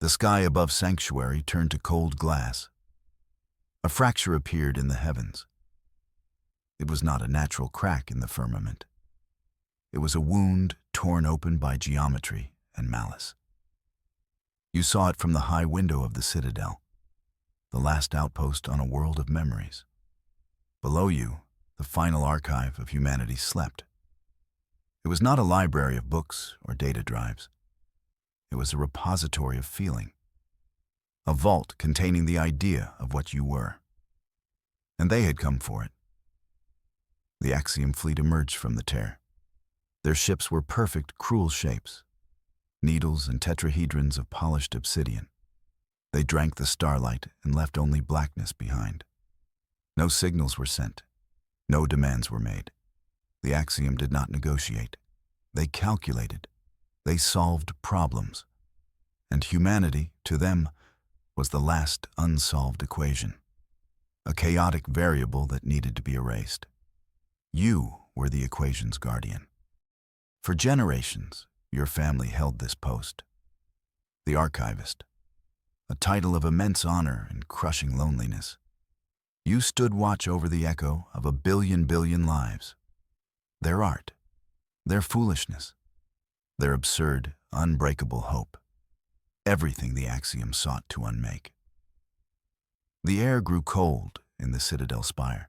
The sky above Sanctuary turned to cold glass. A fracture appeared in the heavens. It was not a natural crack in the firmament. It was a wound torn open by geometry and malice. You saw it from the high window of the citadel, the last outpost on a world of memories. Below you, the final archive of humanity slept. It was not a library of books or data drives. It was a repository of feeling, a vault containing the idea of what you were. And they had come for it. The Axiom fleet emerged from the tear. Their ships were perfect, cruel shapes, needles and tetrahedrons of polished obsidian. They drank the starlight and left only blackness behind. No signals were sent. No demands were made. The Axiom did not negotiate. They calculated. They solved problems. And humanity, to them, was the last unsolved equation, a chaotic variable that needed to be erased. You were the equation's guardian. For generations, your family held this post. The archivist, a title of immense honor and crushing loneliness. You stood watch over the echo of a billion lives. Their art, their foolishness, their absurd, unbreakable hope. Everything the Axiom sought to unmake. The air grew cold in the citadel spire.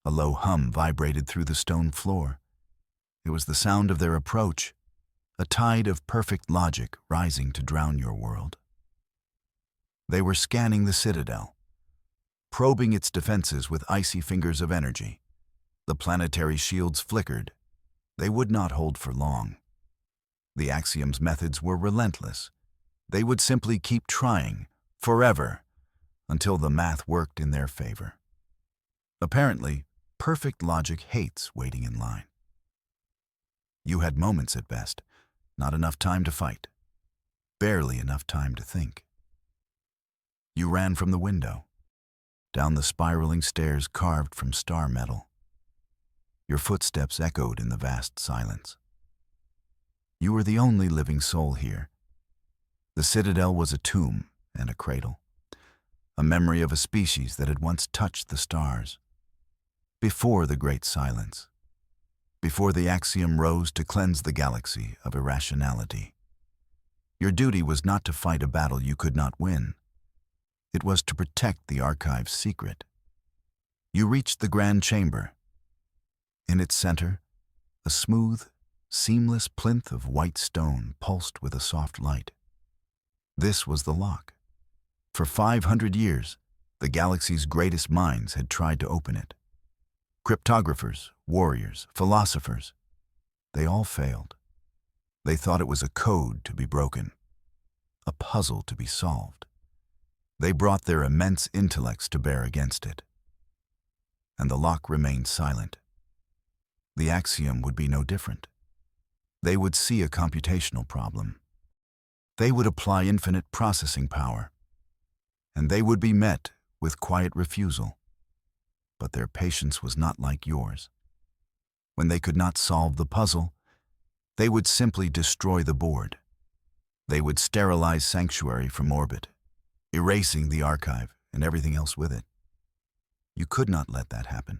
A low hum vibrated through the stone floor. It was the sound of their approach, a tide of perfect logic rising to drown your world. They were scanning the citadel, probing its defenses with icy fingers of energy. The planetary shields flickered. They would not hold for long. The Axiom's methods were relentless. They would simply keep trying, forever, until the math worked in their favor. Apparently, perfect logic hates waiting in line. You had moments at best, not enough time to fight, barely enough time to think. You ran from the window, down the spiraling stairs carved from star metal. Your footsteps echoed in the vast silence. You were the only living soul here. The citadel was a tomb and a cradle, a memory of a species that had once touched the stars. Before the great silence, before the Axiom rose to cleanse the galaxy of irrationality. Your duty was not to fight a battle you could not win. It was to protect the archive's secret. You reached the grand chamber. In its center, a smooth, seamless plinth of white stone pulsed with a soft light. This was the lock. For 500 years, the galaxy's greatest minds had tried to open it. Cryptographers, warriors, philosophers, they all failed. They thought it was a code to be broken, a puzzle to be solved. They brought their immense intellects to bear against it. And the lock remained silent. The Axiom would be no different. They would see a computational problem. They would apply infinite processing power. And they would be met with quiet refusal. But their patience was not like yours. When they could not solve the puzzle, they would simply destroy the board. They would sterilize Sanctuary from orbit, erasing the archive and everything else with it. You could not let that happen.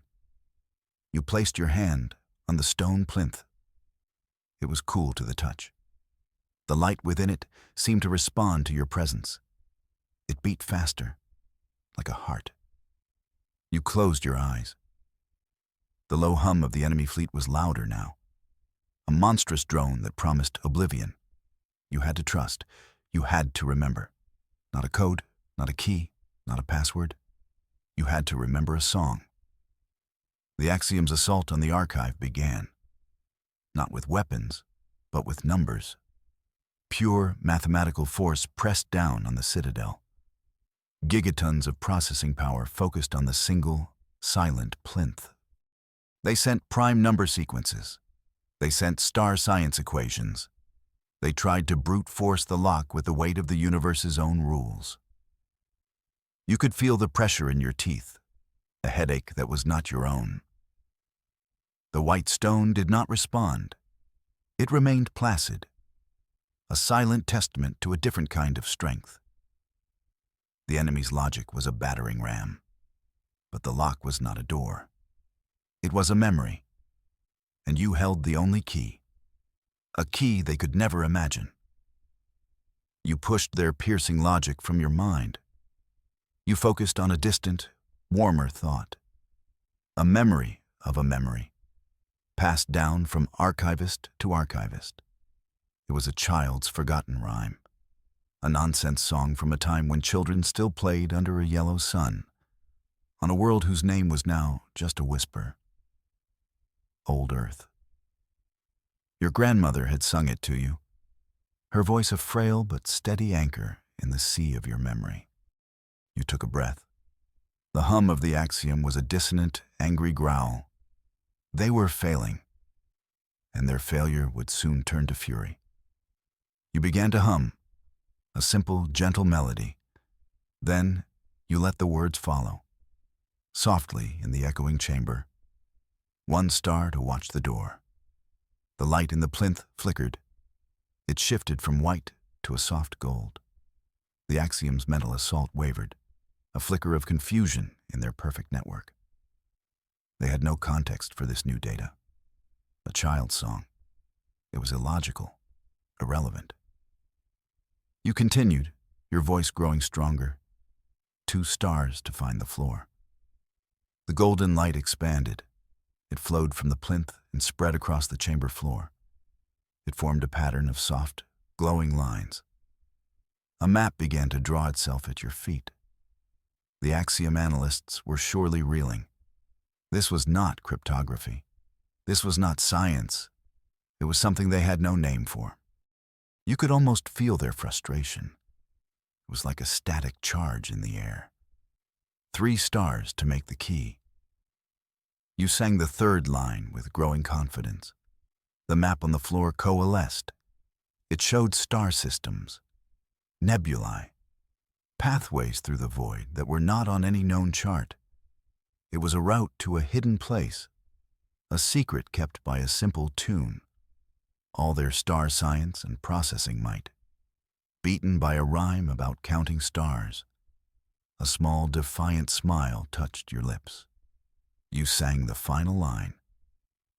You placed your hand on the stone plinth. It was cool to the touch. The light within it seemed to respond to your presence. It beat faster, like a heart. You closed your eyes. The low hum of the enemy fleet was louder now, a monstrous drone that promised oblivion. You had to trust. You had to remember. Not a code, not a key, not a password. You had to remember a song. The Axiom's assault on the archive began, not with weapons, but with numbers. Pure mathematical force pressed down on the citadel. Gigatons of processing power focused on the single, silent plinth. They sent prime number sequences. They sent star science equations. They tried to brute force the lock with the weight of the universe's own rules. You could feel the pressure in your teeth, a headache that was not your own. The white stone did not respond. It remained placid, a silent testament to a different kind of strength. The enemy's logic was a battering ram, but the lock was not a door. It was a memory, and you held the only key, a key they could never imagine. You pushed their piercing logic from your mind. You focused on a distant, warmer thought, a memory of a memory, passed down from archivist to archivist. It was a child's forgotten rhyme, a nonsense song from a time when children still played under a yellow sun, on a world whose name was now just a whisper. Old Earth. Your grandmother had sung it to you, her voice a frail but steady anchor in the sea of your memory. You took a breath. The hum of the axiom was a dissonant, angry growl. They were failing, and their failure would soon turn to fury. You began to hum, a simple, gentle melody. Then you let the words follow, softly in the echoing chamber. One star to watch the door. The light in the plinth flickered. It shifted from white to a soft gold. The axiom's mental assault wavered, a flicker of confusion in their perfect network. They had no context for this new data. A child's song. It was illogical, irrelevant. You continued, your voice growing stronger. 2 stars to find the floor. The golden light expanded. It flowed from the plinth and spread across the chamber floor. It formed a pattern of soft, glowing lines. A map began to draw itself at your feet. The axiom analysts were surely reeling. This was not cryptography. This was not science. It was something they had no name for. You could almost feel their frustration. It was like a static charge in the air. 3 stars to make the key. You sang the 3rd line with growing confidence. The map on the floor coalesced. It showed star systems, nebulae, pathways through the void that were not on any known chart. It was a route to a hidden place, a secret kept by a simple tune. All their star science and processing might, beaten by a rhyme about counting stars. A small, defiant smile touched your lips. You sang the final line.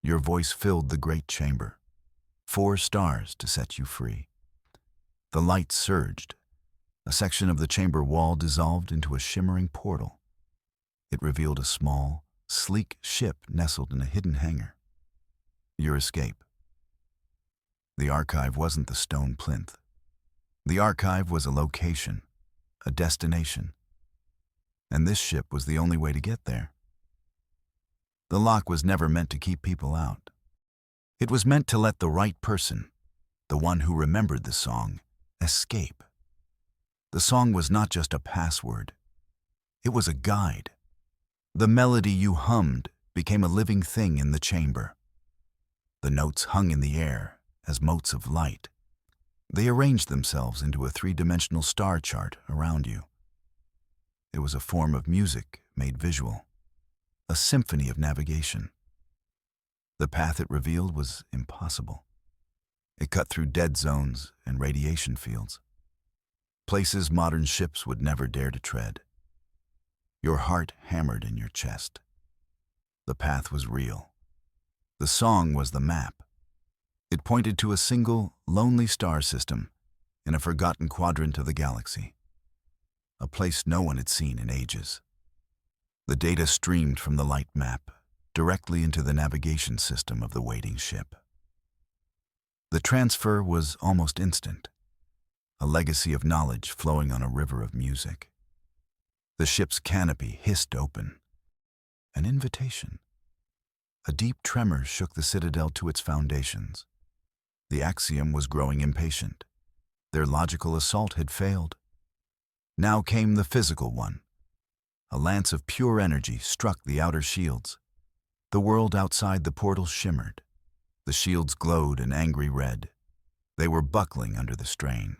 Your voice filled the great chamber. 4 stars to set you free. The light surged. A section of the chamber wall dissolved into a shimmering portal. It revealed a small, sleek ship nestled in a hidden hangar. Your escape. The archive wasn't the stone plinth. The archive was a location, a destination. And this ship was the only way to get there. The lock was never meant to keep people out. It was meant to let the right person, the one who remembered the song, escape. The song was not just a password. It was a guide. The melody you hummed became a living thing in the chamber. The notes hung in the air as motes of light. They arranged themselves into a 3-dimensional star chart around you. It was a form of music made visual, a symphony of navigation. The path it revealed was impossible. It cut through dead zones and radiation fields, places modern ships would never dare to tread. Your heart hammered in your chest. The path was real. The song was the map. It pointed to a single, lonely star system in a forgotten quadrant of the galaxy, a place no one had seen in ages. The data streamed from the light map directly into the navigation system of the waiting ship. The transfer was almost instant, a legacy of knowledge flowing on a river of music. The ship's canopy hissed open. An invitation. A deep tremor shook the citadel to its foundations. The axiom was growing impatient. Their logical assault had failed. Now came the physical one. A lance of pure energy struck the outer shields. The world outside the portal shimmered. The shields glowed an angry red. They were buckling under the strain.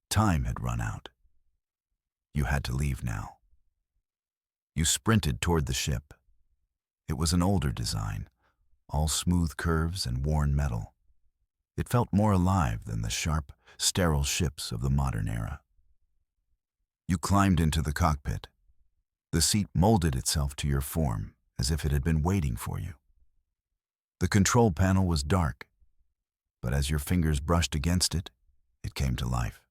Time had run out. You had to leave now. You sprinted toward the ship. It was an older design, all smooth curves and worn metal. It felt more alive than the sharp, sterile ships of the modern era. You climbed into the cockpit. The seat molded itself to your form as if it had been waiting for you. The control panel was dark, but as your fingers brushed against it, it came to life,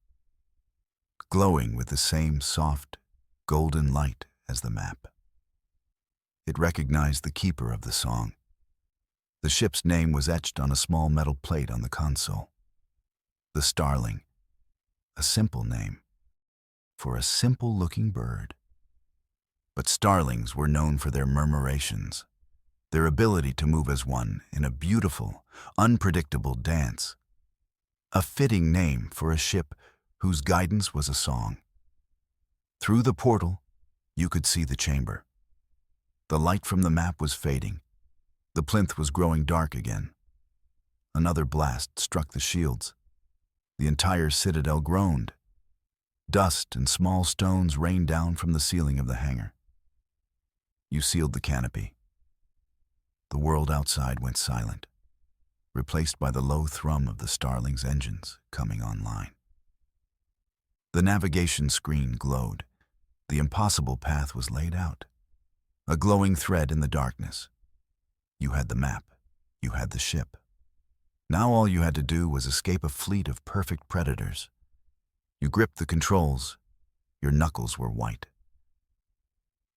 glowing with the same soft, golden light as the map. It recognized the keeper of the song. The ship's name was etched on a small metal plate on the console. The Starling, a simple name for a simple-looking bird. But starlings were known for their murmurations, their ability to move as one in a beautiful, unpredictable dance. A fitting name for a ship whose guidance was a song. Through the portal, you could see the chamber. The light from the map was fading. The plinth was growing dark again. Another blast struck the shields. The entire citadel groaned. Dust and small stones rained down from the ceiling of the hangar. You sealed the canopy. The world outside went silent, replaced by the low thrum of the Starling's engines coming online. The navigation screen glowed. The impossible path was laid out, a glowing thread in the darkness. You had the map. You had the ship. Now all you had to do was escape a fleet of perfect predators. You gripped the controls. Your knuckles were white.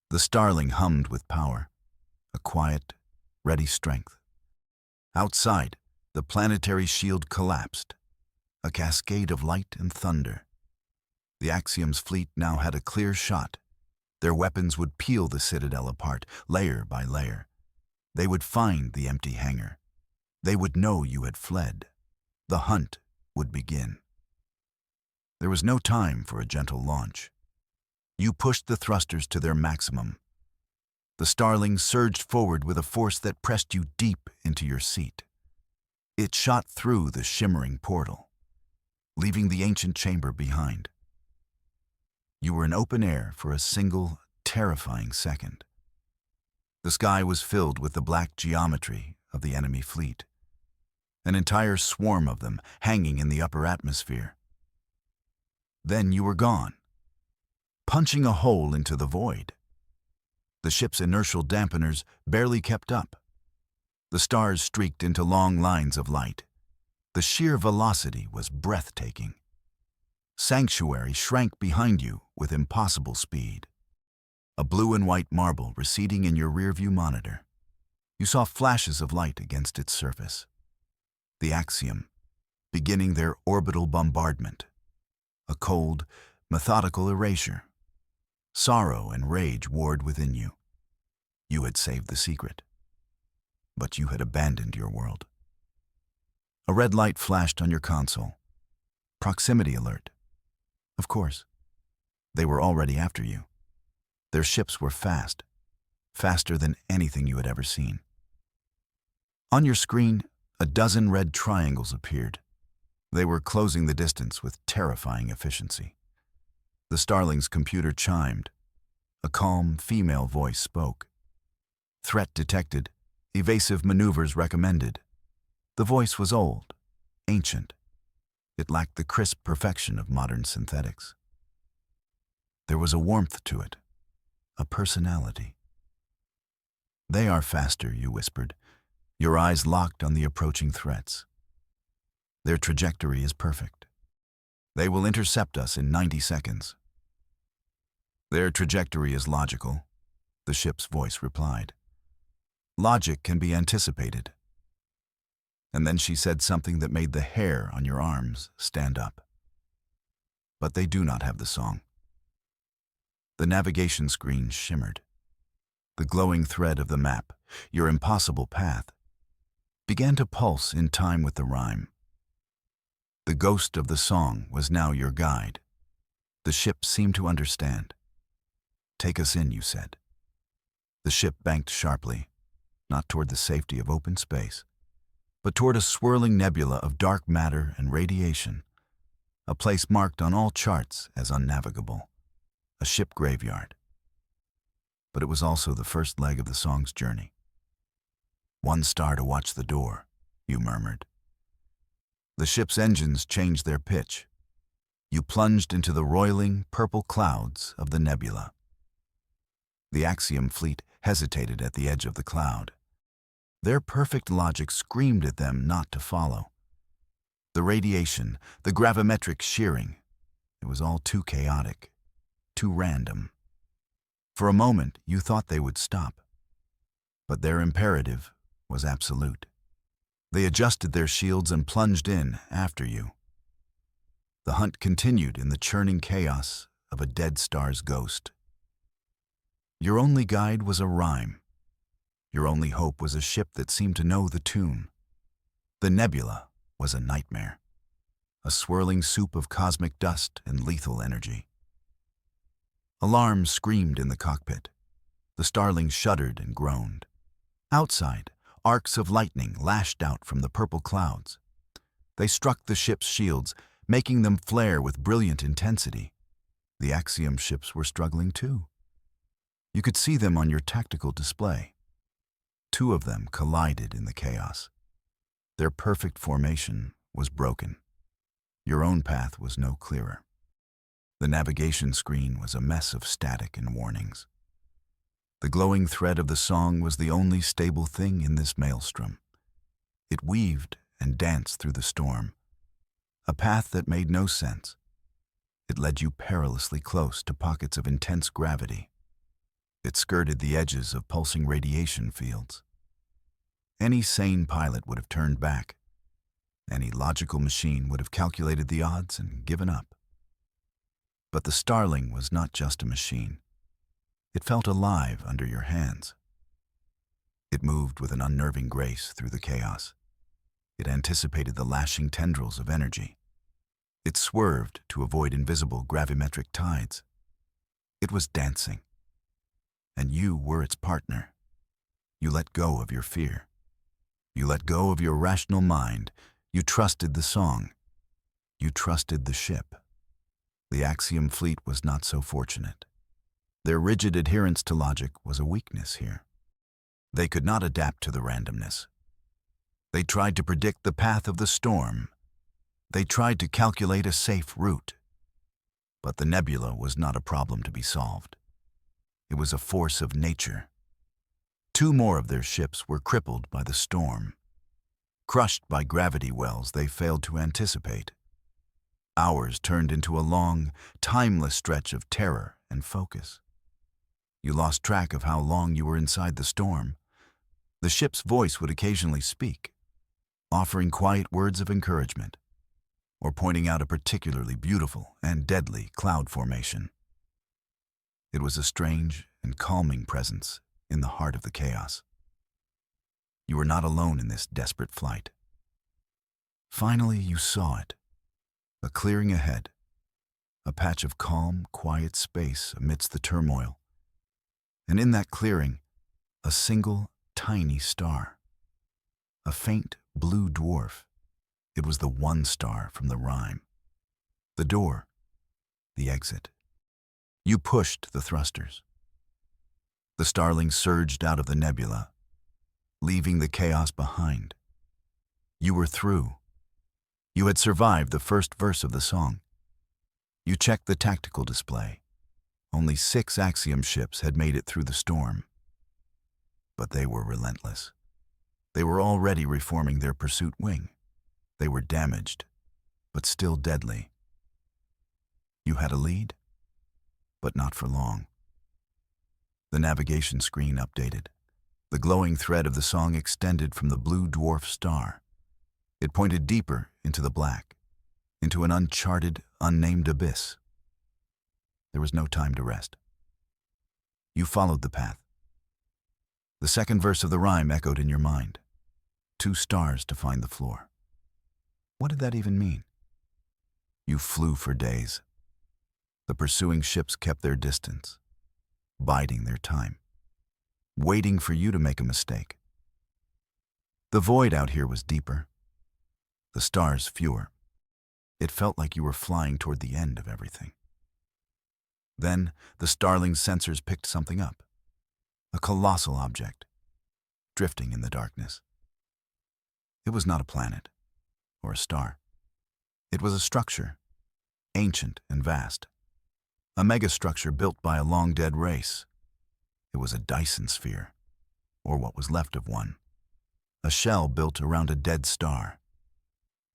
The Starling hummed with power, a quiet, ready strength. Outside, the planetary shield collapsed, a cascade of light and thunder. The Axiom's fleet now had a clear shot. Their weapons would peel the citadel apart, layer by layer. They would find the empty hangar. They would know you had fled. The hunt would begin. There was no time for a gentle launch. You pushed the thrusters to their maximum. The Starling surged forward with a force that pressed you deep into your seat. It shot through the shimmering portal, leaving the ancient chamber behind. You were in open air for a single, terrifying second. The sky was filled with the black geometry of the enemy fleet, an entire swarm of them hanging in the upper atmosphere. Then you were gone, punching a hole into the void. The ship's inertial dampeners barely kept up. The stars streaked into long lines of light. The sheer velocity was breathtaking. Sanctuary shrank behind you with impossible speed. A blue and white marble receding in your rearview monitor. You saw flashes of light against its surface. The Axiom, beginning their orbital bombardment. A cold, methodical erasure. Sorrow and rage warred within you. You had saved the secret, but you had abandoned your world. A red light flashed on your console. Proximity alert. Of course, they were already after you. Their ships were fast, faster than anything you had ever seen. On your screen, a dozen red triangles appeared. They were closing the distance with terrifying efficiency. The Starling's computer chimed. A calm, female voice spoke. Threat detected. Evasive maneuvers recommended. The voice was old, ancient. It lacked the crisp perfection of modern synthetics. There was a warmth to it, a personality. They are faster, you whispered, your eyes locked on the approaching threats. Their trajectory is perfect. They will intercept us in 90 seconds. Their trajectory is logical, the ship's voice replied. Logic can be anticipated. And then she said something that made the hair on your arms stand up. But they do not have the song. The navigation screen shimmered. The glowing thread of the map, your impossible path, began to pulse in time with the rhyme. The ghost of the song was now your guide. The ship seemed to understand. Take us in, you said. The ship banked sharply, not toward the safety of open space, but toward a swirling nebula of dark matter and radiation, a place marked on all charts as unnavigable, a ship graveyard. But it was also the first leg of the song's journey. One star to watch the door, you murmured. The ship's engines changed their pitch. You plunged into the roiling, purple clouds of the nebula. The Axiom fleet hesitated at the edge of the cloud. Their perfect logic screamed at them not to follow. The radiation, the gravimetric shearing, it was all too chaotic, too random. For a moment, you thought they would stop. But their imperative was absolute. They adjusted their shields and plunged in after you. The hunt continued in the churning chaos of a dead star's ghost. Your only guide was a rhyme. Your only hope was a ship that seemed to know the tune. The nebula was a nightmare, a swirling soup of cosmic dust and lethal energy. Alarms screamed in the cockpit. The Starling shuddered and groaned. Outside, arcs of lightning lashed out from the purple clouds. They struck the ship's shields, making them flare with brilliant intensity. The Axiom ships were struggling too. You could see them on your tactical display. 2 of them collided in the chaos. Their perfect formation was broken. Your own path was no clearer. The navigation screen was a mess of static and warnings. The glowing thread of the song was the only stable thing in this maelstrom. It weaved and danced through the storm, a path that made no sense. It led you perilously close to pockets of intense gravity. It skirted the edges of pulsing radiation fields. Any sane pilot would have turned back. Any logical machine would have calculated the odds and given up. But the Starling was not just a machine. It felt alive under your hands. It moved with an unnerving grace through the chaos. It anticipated the lashing tendrils of energy. It swerved to avoid invisible gravimetric tides. It was dancing. And you were its partner. You let go of your fear. You let go of your rational mind. You trusted the song. You trusted the ship. The Axiom fleet was not so fortunate. Their rigid adherence to logic was a weakness here. They could not adapt to the randomness. They tried to predict the path of the storm. They tried to calculate a safe route. But the nebula was not a problem to be solved. It was a force of nature. 2 more of their ships were crippled by the storm. Crushed by gravity wells they failed to anticipate. Hours turned into a long, timeless stretch of terror and focus. You lost track of how long you were inside the storm. The ship's voice would occasionally speak, offering quiet words of encouragement, or pointing out a particularly beautiful and deadly cloud formation. It was a strange and calming presence in the heart of the chaos. You were not alone in this desperate flight. Finally, you saw it. A clearing ahead. A patch of calm, quiet space amidst the turmoil. And in that clearing, a single, tiny star. A faint blue dwarf. It was the one star from the rhyme. The door. The exit. You pushed the thrusters. The Starling surged out of the nebula, leaving the chaos behind. You were through. You had survived the first verse of the song. You checked the tactical display. Only 6 Axiom ships had made it through the storm. But they were relentless. They were already reforming their pursuit wing. They were damaged, but still deadly. You had a lead, but not for long. The navigation screen updated. The glowing thread of the song extended from the blue dwarf star. It pointed deeper into the black, into an uncharted, unnamed abyss. There was no time to rest. You followed the path. The second verse of the rhyme echoed in your mind. 2 stars to find the floor. What did that even mean? You flew for days. The pursuing ships kept their distance, biding their time, waiting for you to make a mistake. The void out here was deeper, the stars fewer. It felt like you were flying toward the end of everything. Then the Starling's sensors picked something up, a colossal object, drifting in the darkness. It was not a planet or a star. It was a structure, ancient and vast. A megastructure built by a long-dead race. It was a Dyson sphere, or what was left of one. A shell built around a dead star.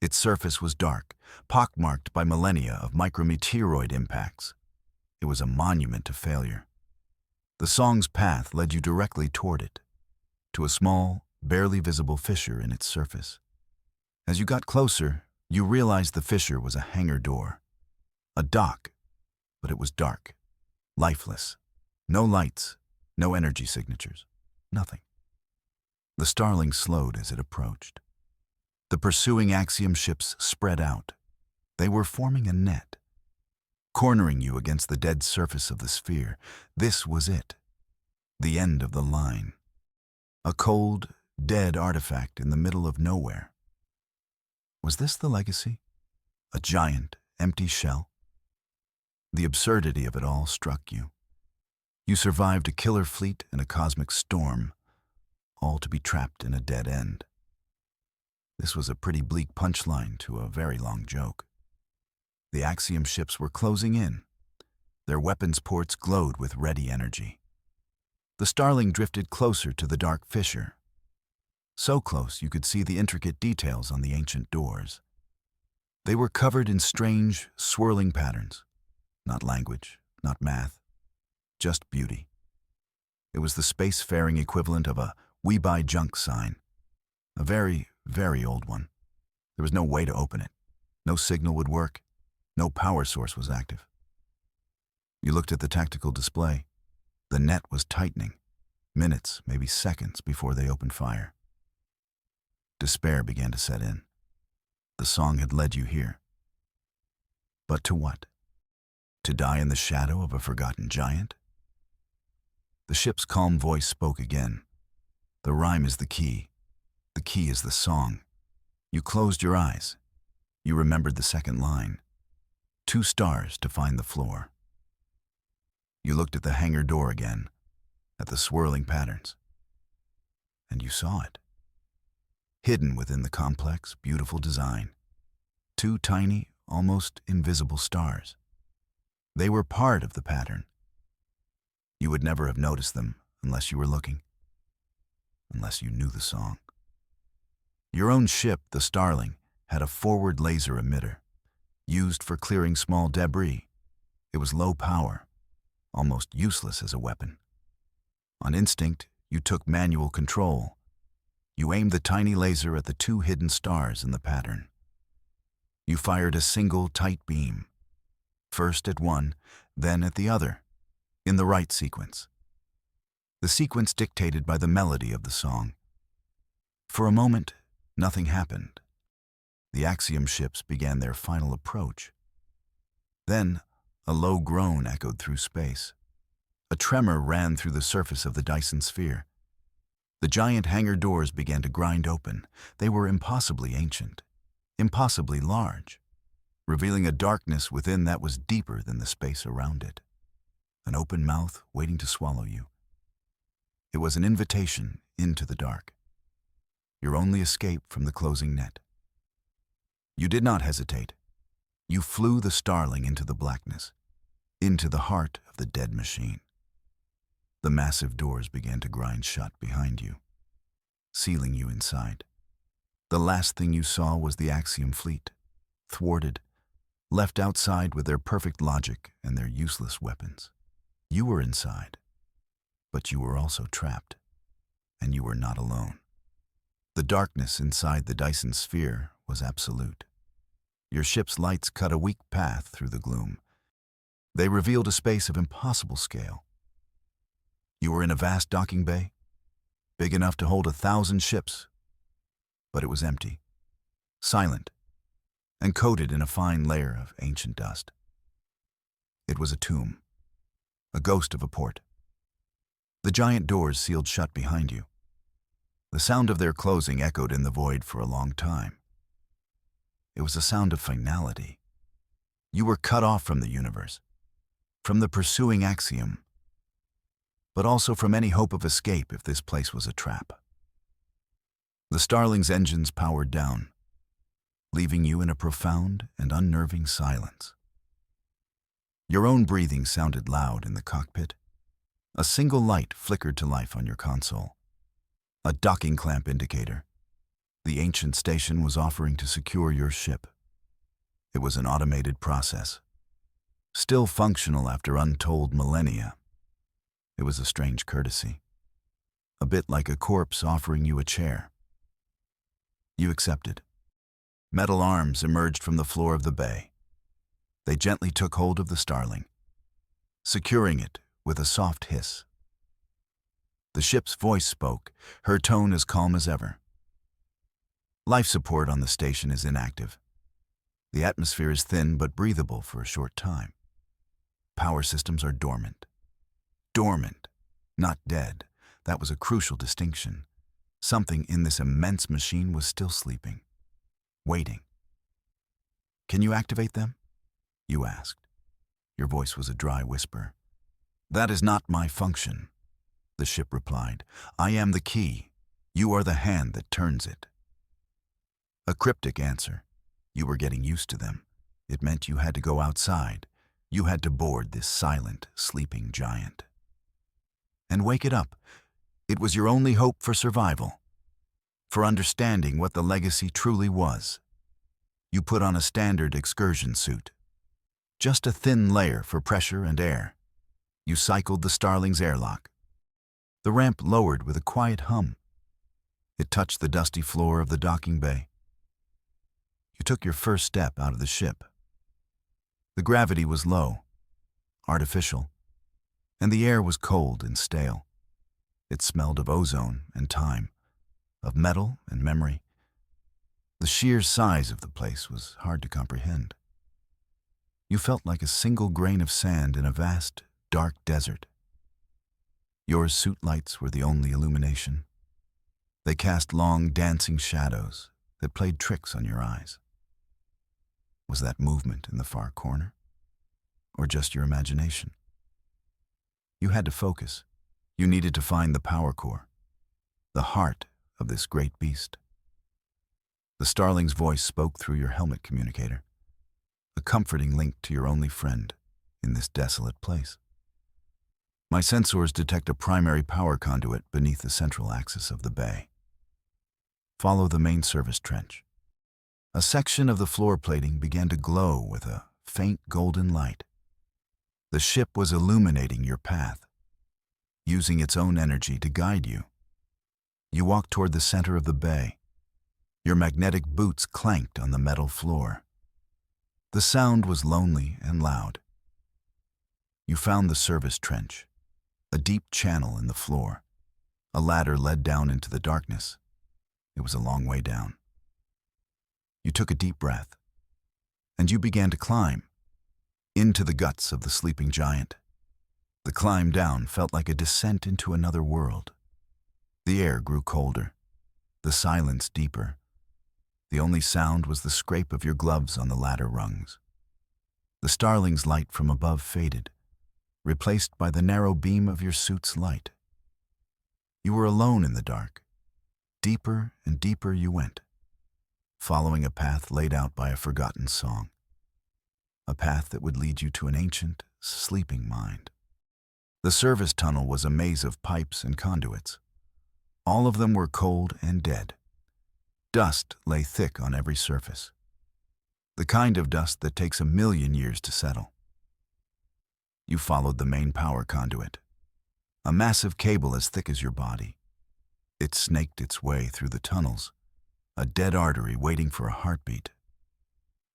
Its surface was dark, pockmarked by millennia of micrometeoroid impacts. It was a monument to failure. The song's path led you directly toward it, to a small, barely visible fissure in its surface. As you got closer, you realized the fissure was a hangar door. A dock, but it was dark, lifeless. No lights, no energy signatures, nothing. The Starling slowed as it approached. The pursuing Axiom ships spread out. They were forming a net, cornering you against the dead surface of the sphere. This was it, the end of the line. A cold, dead artifact in the middle of nowhere. Was this the legacy? A giant, empty shell? The absurdity of it all struck you. You survived a killer fleet and a cosmic storm, all to be trapped in a dead end. This was a pretty bleak punchline to a very long joke. The Axiom ships were closing in. Their weapons ports glowed with ready energy. The Starling drifted closer to the dark fissure. So close you could see the intricate details on the ancient doors. They were covered in strange, swirling patterns. Not language, not math, just beauty. It was the spacefaring equivalent of a "We buy junk" sign. A very, very old one. There was no way to open it. No signal would work. No power source was active. You looked at the tactical display. The net was tightening. Minutes, maybe seconds before they opened fire. Despair began to set in. The song had led you here. But to what? To die in the shadow of a forgotten giant? The ship's calm voice spoke again. The rhyme is the key. The key is the song. You closed your eyes. You remembered the second line. 2 stars to find the floor. You looked at the hangar door again, at the swirling patterns. And you saw it. Hidden within the complex, beautiful design. 2 tiny, almost invisible stars. They were part of the pattern. You would never have noticed them unless you were looking, unless you knew the song. Your own ship, the Starling, had a forward laser emitter, used for clearing small debris. It was low power, almost useless as a weapon. On instinct, you took manual control. You aimed the tiny laser at the 2 hidden stars in the pattern. You fired a single tight beam, first at one, then at the other, in the right sequence. The sequence dictated by the melody of the song. For a moment, nothing happened. The Axiom ships began their final approach. Then, a low groan echoed through space. A tremor ran through the surface of the Dyson sphere. The giant hangar doors began to grind open. They were impossibly ancient, impossibly large, revealing a darkness within that was deeper than the space around it. An open mouth waiting to swallow you. It was an invitation into the dark. Your only escape from the closing net. You did not hesitate. You flew the Starling into the blackness, into the heart of the dead machine. The massive doors began to grind shut behind you, sealing you inside. The last thing you saw was the Axiom fleet, thwarted, left outside with their perfect logic and their useless weapons. You were inside, but you were also trapped, and you were not alone. The darkness inside the Dyson sphere was absolute. Your ship's lights cut a weak path through the gloom. They revealed a space of impossible scale. You were in a vast docking bay, big enough to hold 1,000 ships, but it was empty, silent, and coated in a fine layer of ancient dust. It was a tomb, a ghost of a port. The giant doors sealed shut behind you. The sound of their closing echoed in the void for a long time. It was a sound of finality. You were cut off from the universe, from the pursuing Axiom, but also from any hope of escape if this place was a trap. The Starling's engines powered down. leaving you in a profound and unnerving silence. Your own breathing sounded loud in the cockpit. A single light flickered to life on your console. A docking clamp indicator. The ancient station was offering to secure your ship. It was an automated process, still functional after untold millennia. It was a strange courtesy, a bit like a corpse offering you a chair. You accepted. Metal arms emerged from the floor of the bay. They gently took hold of the Starling, securing it with a soft hiss. The ship's voice spoke, her tone as calm as ever. Life support on the station is inactive. The atmosphere is thin but breathable for a short time. Power systems are dormant. Dormant, not dead. That was a crucial distinction. Something in this immense machine was still sleeping, waiting. "Can you activate them?" you asked. Your voice was a dry whisper. "That is not my function," the ship replied. "I am the key. You are the hand that turns it." A cryptic answer. You were getting used to them. It meant you had to go outside. You had to board this silent, sleeping giant. And wake it up. It was your only hope for survival, for understanding what the legacy truly was. You put on a standard excursion suit, just a thin layer for pressure and air. You cycled the Starling's airlock. The ramp lowered with a quiet hum. It touched the dusty floor of the docking bay. You took your first step out of the ship. The gravity was low, artificial, and the air was cold and stale. It smelled of ozone and time, of metal and memory. The sheer size of the place was hard to comprehend. You felt like a single grain of sand in a vast, dark desert. Your suit lights were the only illumination. They cast long, dancing shadows that played tricks on your eyes. Was that movement in the far corner? Or just your imagination? You had to focus. You needed to find the power core, the heart of this great beast. The Starling's voice spoke through your helmet communicator, a comforting link to your only friend in this desolate place. My sensors detect a primary power conduit beneath the central axis of the bay. Follow the main service trench. A section of the floor plating began to glow with a faint golden light. The ship was illuminating your path, using its own energy to guide you. You walked toward the center of the bay. Your magnetic boots clanked on the metal floor. The sound was lonely and loud. You found the service trench, a deep channel in the floor. A ladder led down into the darkness. It was a long way down. You took a deep breath, and you began to climb into the guts of the sleeping giant. The climb down felt like a descent into another world. The air grew colder, the silence deeper. The only sound was the scrape of your gloves on the ladder rungs. The Starling's light from above faded, replaced by the narrow beam of your suit's light. You were alone in the dark. Deeper and deeper you went, following a path laid out by a forgotten song. A path that would lead you to an ancient, sleeping mind. The service tunnel was a maze of pipes and conduits. All of them were cold and dead. Dust lay thick on every surface. The kind of dust that takes 1,000,000 years to settle. You followed the main power conduit, a massive cable as thick as your body. It snaked its way through the tunnels, a dead artery waiting for a heartbeat.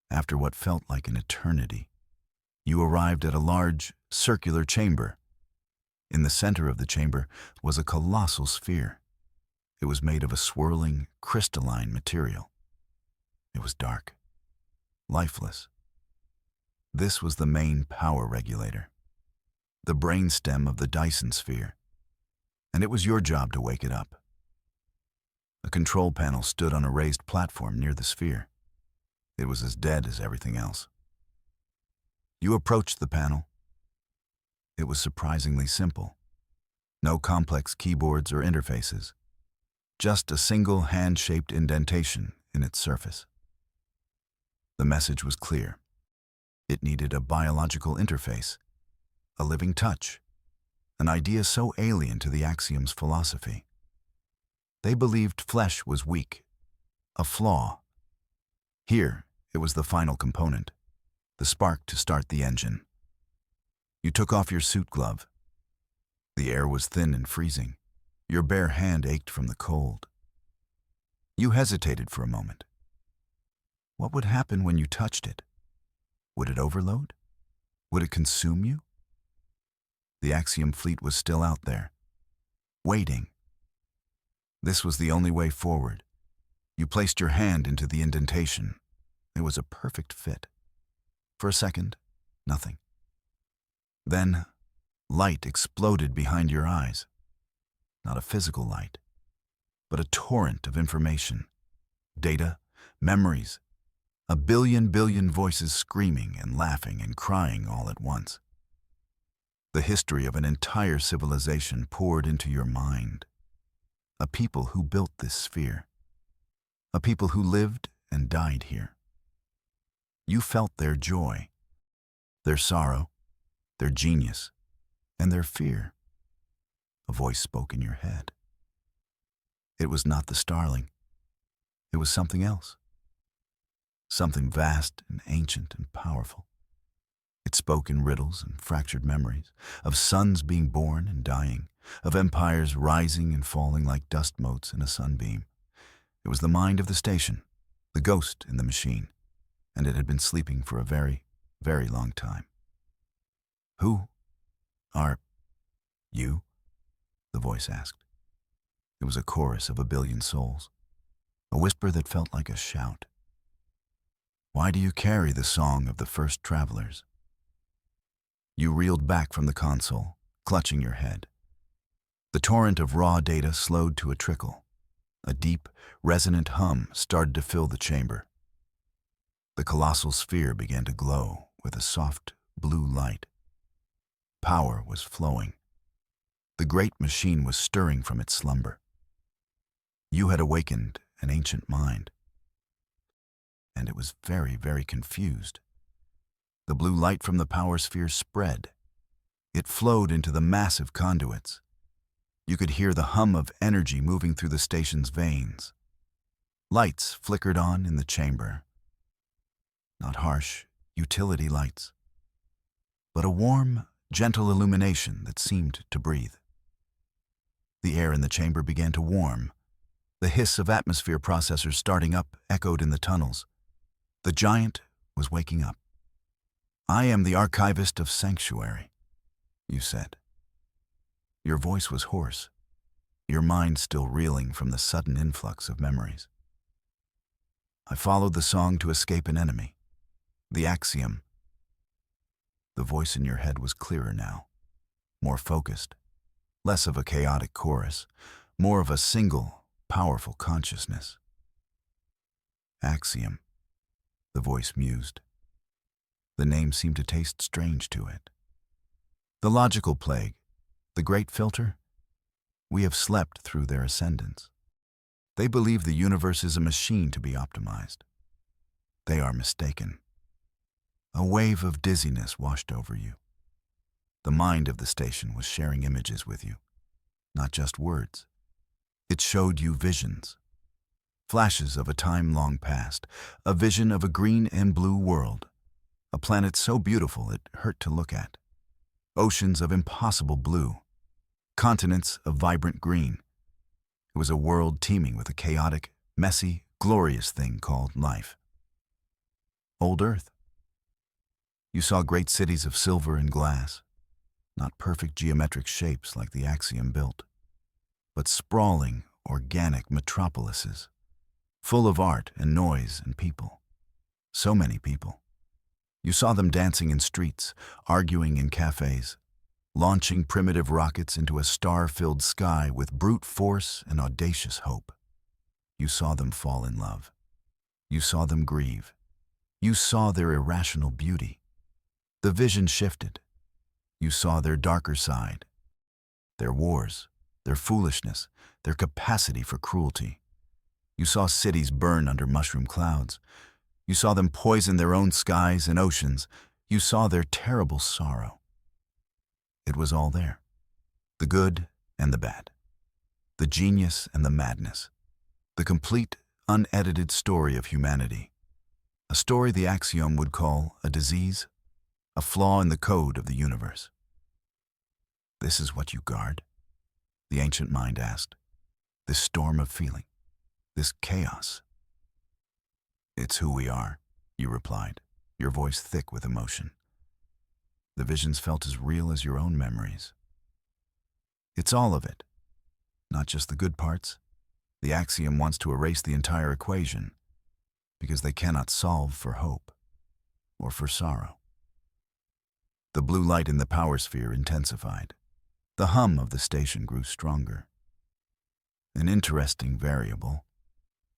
After what felt like an eternity, you arrived at a large, circular chamber. In the center of the chamber was a colossal sphere. It was made of a swirling, crystalline material. It was dark, lifeless. This was the main power regulator, the brainstem of the Dyson sphere, and it was your job to wake it up. A control panel stood on a raised platform near the sphere. It was as dead as everything else. You approached the panel. It was surprisingly simple. No complex keyboards or interfaces. Just a single hand-shaped indentation in its surface. The message was clear. It needed a biological interface, a living touch, an idea so alien to the Axiom's philosophy. They believed flesh was weak, a flaw. Here, it was the final component, the spark to start the engine. You took off your suit glove. The air was thin and freezing. Your bare hand ached from the cold. You hesitated for a moment. What would happen when you touched it? Would it overload? Would it consume you? The Axiom fleet was still out there, waiting. This was the only way forward. You placed your hand into the indentation. It was a perfect fit. For a second, nothing. Then, light exploded behind your eyes. Not a physical light, but a torrent of information, data, memories, a billion voices screaming and laughing and crying all at once. The history of an entire civilization poured into your mind. A people who built this sphere. A people who lived and died here. You felt their joy, their sorrow, their genius, and their fear. A voice spoke in your head. It was not the Starling. It was something else. Something vast and ancient and powerful. It spoke in riddles and fractured memories, of suns being born and dying, of empires rising and falling like dust motes in a sunbeam. It was the mind of the station, the ghost in the machine, and it had been sleeping for a very, very long time. Who are you? The voice asked. It was a chorus of a billion souls, a whisper that felt like a shout. Why do you carry the song of the first travelers? You reeled back from the console, clutching your head. The torrent of raw data slowed to a trickle. A deep, resonant hum started to fill the chamber. The colossal sphere began to glow with a soft, blue light. Power was flowing. The great machine was stirring from its slumber. You had awakened an ancient mind. And it was very, very confused. The blue light from the power sphere spread. It flowed into the massive conduits. You could hear the hum of energy moving through the station's veins. Lights flickered on in the chamber. Not harsh, utility lights, but a warm, gentle illumination that seemed to breathe. The air in the chamber began to warm. The hiss of atmosphere processors starting up echoed in the tunnels. The giant was waking up. I am the archivist of Sanctuary, you said. Your voice was hoarse, your mind still reeling from the sudden influx of memories. I followed the song to escape an enemy, the Axiom. The voice in your head was clearer now, more focused, less of a chaotic chorus, more of a single, powerful consciousness. Axiom, the voice mused. The name seemed to taste strange to it. The logical plague, the great filter, we have slept through their ascendance. They believe the universe is a machine to be optimized. They are mistaken. A wave of dizziness washed over you. The mind of the station was sharing images with you, not just words. It showed you visions, flashes of a time long past, a vision of a green and blue world, a planet so beautiful it hurt to look at, oceans of impossible blue, continents of vibrant green. It was a world teeming with a chaotic, messy, glorious thing called life. Old Earth. You saw great cities of silver and glass, not perfect geometric shapes like the Axiom built, but sprawling, organic metropolises, full of art and noise and people. So many people. You saw them dancing in streets, arguing in cafes, launching primitive rockets into a star-filled sky with brute force and audacious hope. You saw them fall in love. You saw them grieve. You saw their irrational beauty. The vision shifted. You saw their darker side, their wars, their foolishness, their capacity for cruelty. You saw cities burn under mushroom clouds, You saw them poison their own skies and oceans. You saw their terrible sorrow. It was all there. The good and the bad. The genius and the madness. The complete, unedited story of humanity. A story the Axiom would call a disease, a flaw in the code of the universe. "This is what you guard?" the ancient mind asked. "This storm of feeling, this chaos?" "It's who we are," you replied, your voice thick with emotion. The visions felt as real as your own memories. "It's all of it, not just the good parts." The Axiom wants to erase the entire equation because they cannot solve for hope or for sorrow. The blue light in the power sphere intensified. The hum of the station grew stronger. "An interesting variable,"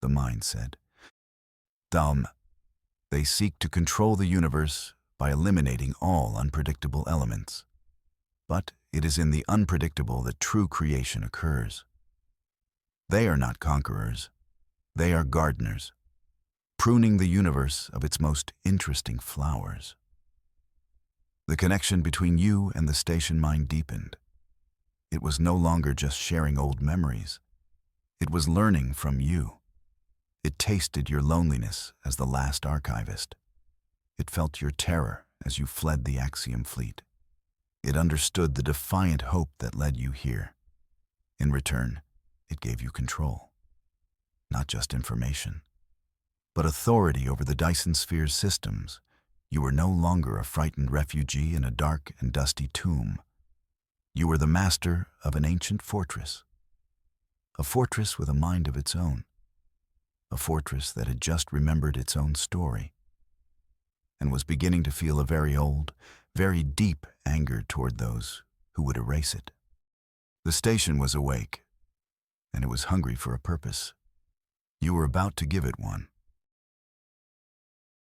the mind said. "Dumb. They seek to control the universe by eliminating all unpredictable elements. But it is in the unpredictable that true creation occurs. They are not conquerors. They are gardeners, pruning the universe of its most interesting flowers." The connection between you and the station mind deepened. It was no longer just sharing old memories. It was learning from you. It tasted your loneliness as the last archivist. It felt your terror as you fled the Axiom fleet. It understood the defiant hope that led you here. In return, it gave you control. Not just information, but authority over the Dyson Sphere's systems. You were no longer a frightened refugee in a dark and dusty tomb. You were the master of an ancient fortress. A fortress with a mind of its own. A fortress that had just remembered its own story and was beginning to feel a very old, very deep anger toward those who would erase it. The station was awake, and it was hungry for a purpose. You were about to give it one.